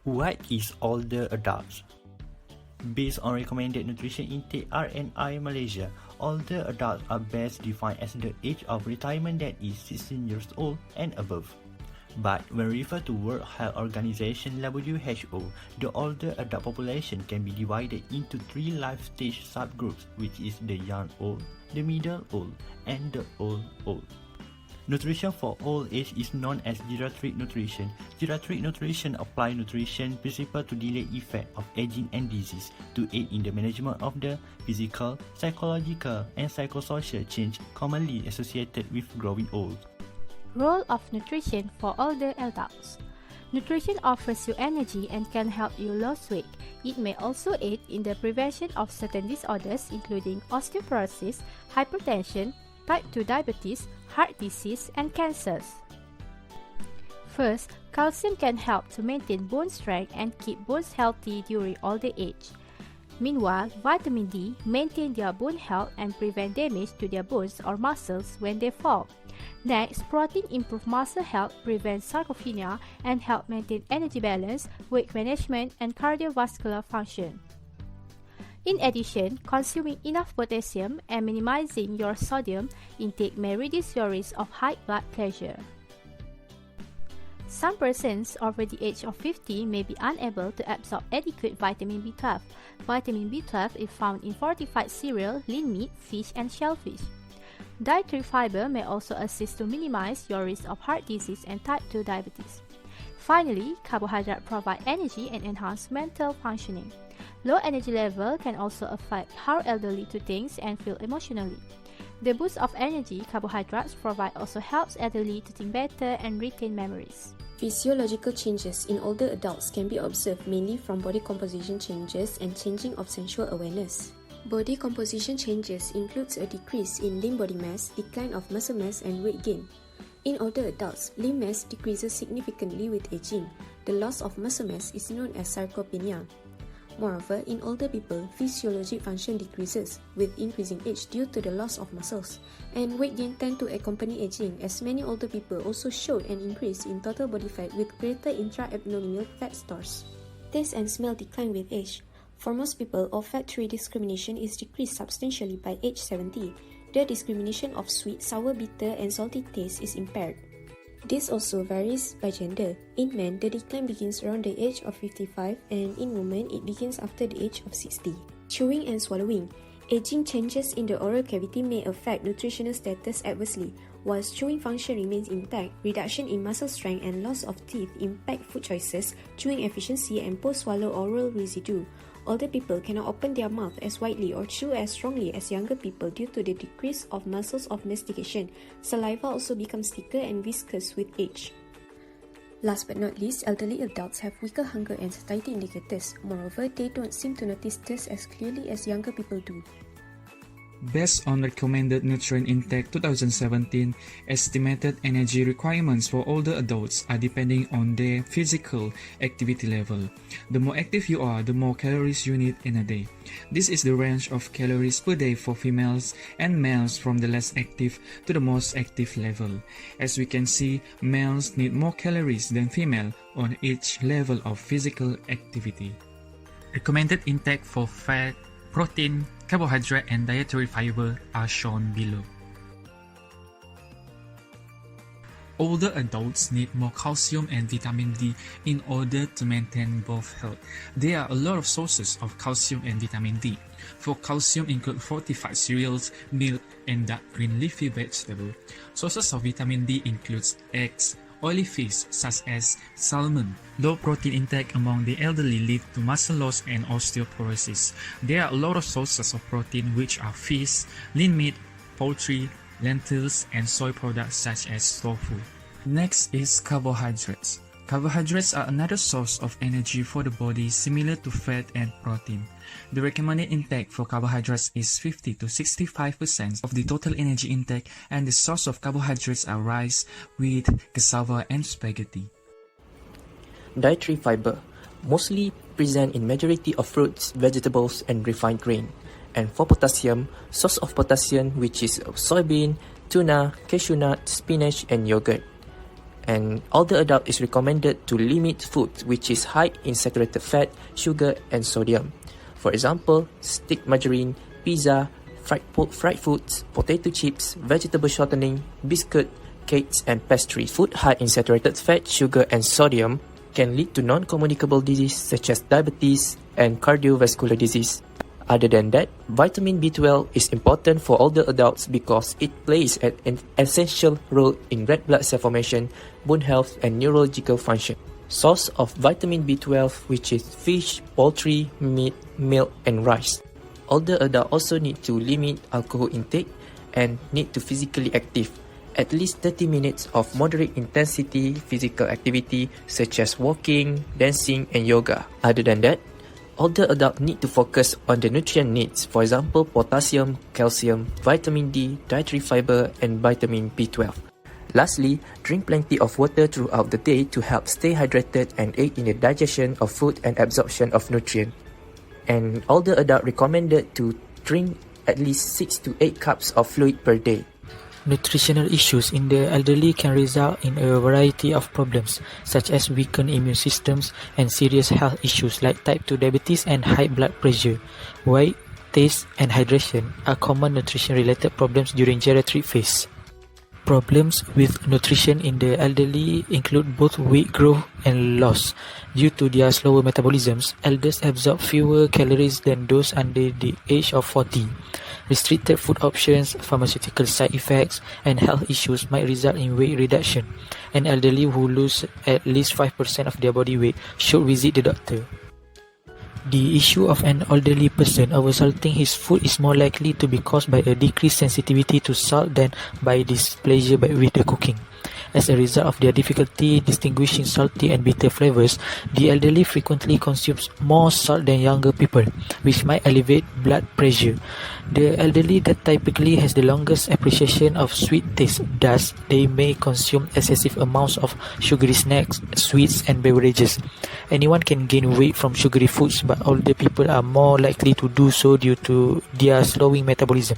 What is older adults? Based on recommended nutrition intake RNI Malaysia, older adults are best defined as the age of retirement that is 16 years old and above. But when referred to World Health Organization WHO, the older adult population can be divided into 3 life stage subgroups, which is the young old, the middle old, and the old old. Nutrition for old age is known as geriatric nutrition. Geriatric nutrition applies nutrition principle to delay effect of aging and disease to aid in the management of the physical, psychological, and psychosocial change commonly associated with growing old. Role of nutrition for older adults. Nutrition offers you energy and can help you lose weight. It may also aid in the prevention of certain disorders including osteoporosis, hypertension, type 2 diabetes, heart disease, and cancers. First, calcium can help to maintain bone strength and keep bones healthy during older age. Meanwhile, vitamin D maintain their bone health and prevent damage to their bones or muscles when they fall. Next, protein improve muscle health, prevent sarcopenia, and help maintain energy balance, weight management, and cardiovascular function. In addition, consuming enough potassium and minimizing your sodium intake may reduce your risk of high blood pressure. Some persons over the age of 50 may be unable to absorb adequate vitamin B12. Vitamin B12 is found in fortified cereal, lean meat, fish, and shellfish. Dietary fiber may also assist to minimize your risk of heart disease and type 2 diabetes. Finally, carbohydrates provide energy and enhance mental functioning. Low energy level can also affect how elderly to think and feel emotionally. The boost of energy carbohydrates provide also helps elderly to think better and retain memories. Physiological changes in older adults can be observed mainly from body composition changes and changing of sensual awareness. Body composition changes includes a decrease in lean body mass, decline of muscle mass, and weight gain. In older adults, lean mass decreases significantly with aging. The loss of muscle mass is known as sarcopenia. Moreover, in older people, physiologic function decreases with increasing age due to the loss of muscles, and weight gain tend to accompany aging, as many older people also showed an increase in total body fat with greater intra-abdominal fat stores. Taste and smell decline with age. For most people, olfactory discrimination is decreased substantially by age 70. The discrimination of sweet, sour, bitter, and salty taste is impaired. This also varies by gender. In men, the decline begins around the age of 55, and in women, it begins after the age of 60. Chewing and swallowing. Aging changes in the oral cavity may affect nutritional status adversely. Whilst chewing function remains intact, reduction in muscle strength and loss of teeth impact food choices, chewing efficiency, and post-swallow oral residue. Older people cannot open their mouth as widely or chew as strongly as younger people due to the decrease of muscles of mastication. Saliva also becomes thicker and viscous with age. Last but not least, elderly adults have weaker hunger and satiety indicators. Moreover, they don't seem to notice this as clearly as younger people do. Based on recommended nutrient intake 2017, estimated energy requirements for older adults are depending on their physical activity level. The more active you are, the more calories you need in a day. This is the range of calories per day for females and males from the less active to the most active level. As we can see, males need more calories than female on each level of physical activity. Recommended intake for fat, protein, carbohydrate, and dietary fiber are shown below. Older adults need more calcium and vitamin D in order to maintain both health. There are a lot of sources of calcium and vitamin D. For calcium include fortified cereals, milk, and dark green leafy vegetables. Sources of vitamin D includes eggs, oily fish such as salmon. Low protein intake among the elderly lead to muscle loss and osteoporosis. There are a lot of sources of protein which are fish, lean meat, poultry, lentils, and soy products such as tofu. Next is carbohydrates. Carbohydrates are another source of energy for the body similar to fat and protein. The recommended intake for carbohydrates is 50 to 65% of the total energy intake, and the source of carbohydrates are rice, wheat, cassava, and spaghetti. Dietary fiber, mostly present in majority of fruits, vegetables, and refined grain. And for potassium, source of potassium which is soybean, tuna, cashew nut, spinach, and yogurt. And older adult is recommended to limit food which is high in saturated fat, sugar, and sodium. For example, stick margarine, pizza, fried foods, potato chips, vegetable shortening, biscuit, cakes, and pastry. Food high in saturated fat, sugar, and sodium can lead to non-communicable disease such as diabetes and cardiovascular disease. Other than that, vitamin B12 is important for older adults because it plays an essential role in red blood cell formation, bone health, and neurological function. Source of vitamin B12, which is fish, poultry, meat, milk, and rice. Older adults also need to limit alcohol intake and need to physically active. At least 30 minutes of moderate intensity physical activity such as walking, dancing, and yoga. Other than that, older adults need to focus on the nutrient needs, for example, potassium, calcium, vitamin D, dietary fiber, and vitamin B12. Lastly, drink plenty of water throughout the day to help stay hydrated and aid in the digestion of food and absorption of nutrients. And older adults recommended to drink at least 6 to 8 cups of fluid per day. Nutritional issues in the elderly can result in a variety of problems, such as weakened immune systems and serious health issues like type 2 diabetes and high blood pressure. Weight, taste, and hydration are common nutrition-related problems during geriatric phase. Problems with nutrition in the elderly include both weight growth and loss. Due to their slower metabolisms, elders absorb fewer calories than those under the age of 40. Restricted food options, pharmaceutical side effects, and health issues might result in weight reduction. An elderly who lose at least 5% of their body weight should visit the doctor. The issue of an elderly person oversalting his food is more likely to be caused by a decreased sensitivity to salt than by displeasure with the cooking. As a result of their difficulty distinguishing salty and bitter flavors, the elderly frequently consumes more salt than younger people, which might elevate blood pressure. The elderly that typically has the longest appreciation of sweet taste, thus they may consume excessive amounts of sugary snacks, sweets, and beverages. Anyone can gain weight from sugary foods, but older people are more likely to do so due to their slowing metabolism.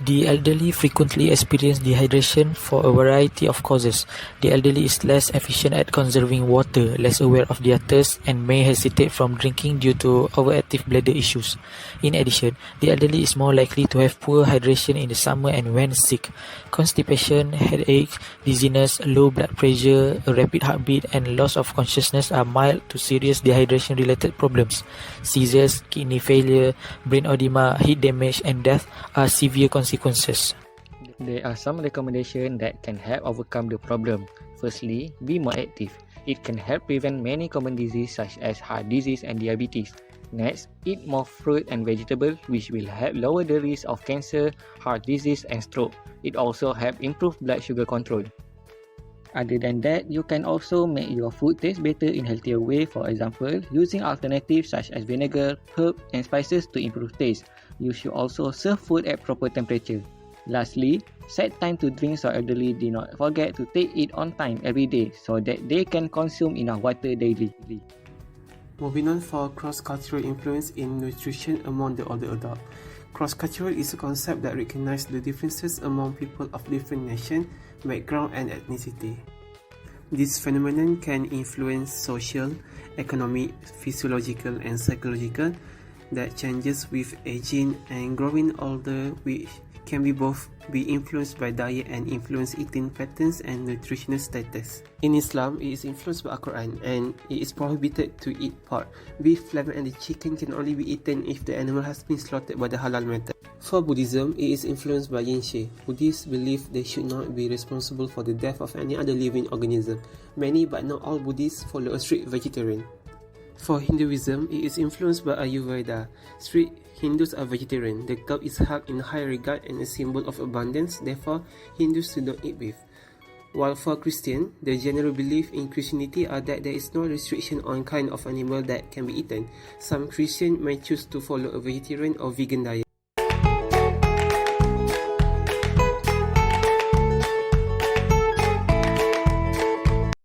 The elderly frequently experience dehydration for a variety of causes. The elderly is less efficient at conserving water, less aware of their thirst, and may hesitate from drinking due to overactive bladder issues. In addition, the elderly is more likely to have poor hydration in the summer and when sick. Constipation, headache, dizziness, low blood pressure, a rapid heartbeat, and loss of consciousness are mild to serious dehydration-related problems. Seizures, kidney failure, brain edema, heat damage, and death are severe consequences. There are some recommendations that can help overcome the problem. Firstly, be more active. It can help prevent many common diseases such as heart disease and diabetes. Next, eat more fruit and vegetables, which will help lower the risk of cancer, heart disease, and stroke. It also helps improve blood sugar control. Other than that, you can also make your food taste better in a healthier way. For example, using alternatives such as vinegar, herbs, and spices to improve taste. You should also serve food at proper temperature. Lastly, set time to drink so elderly do not forget to take it on time every day so that they can consume enough water daily. Moving on for cross-cultural influence in nutrition among the older adult. Cross-cultural is a concept that recognizes the differences among people of different nations, background, and ethnicity. This phenomenon can influence social, economic, physiological, and psychological that changes with aging and growing older, which can be influenced by diet and influence eating patterns and nutritional status. In Islam, it is influenced by Al-Quran and it is prohibited to eat pork. Beef, lamb, and the chicken can only be eaten if the animal has been slaughtered by the halal method. For Buddhism, it is influenced by Yin She. Buddhists believe they should not be responsible for the death of any other living organism. Many but not all Buddhists follow a strict vegetarian. For Hinduism, it is influenced by Ayurveda. Strict Hindus are vegetarian. The cow is held in high regard and a symbol of abundance, therefore Hindus do not eat beef. While for Christian, the general belief in Christianity are that there is no restriction on kind of animal that can be eaten. Some Christians may choose to follow a vegetarian or vegan diet.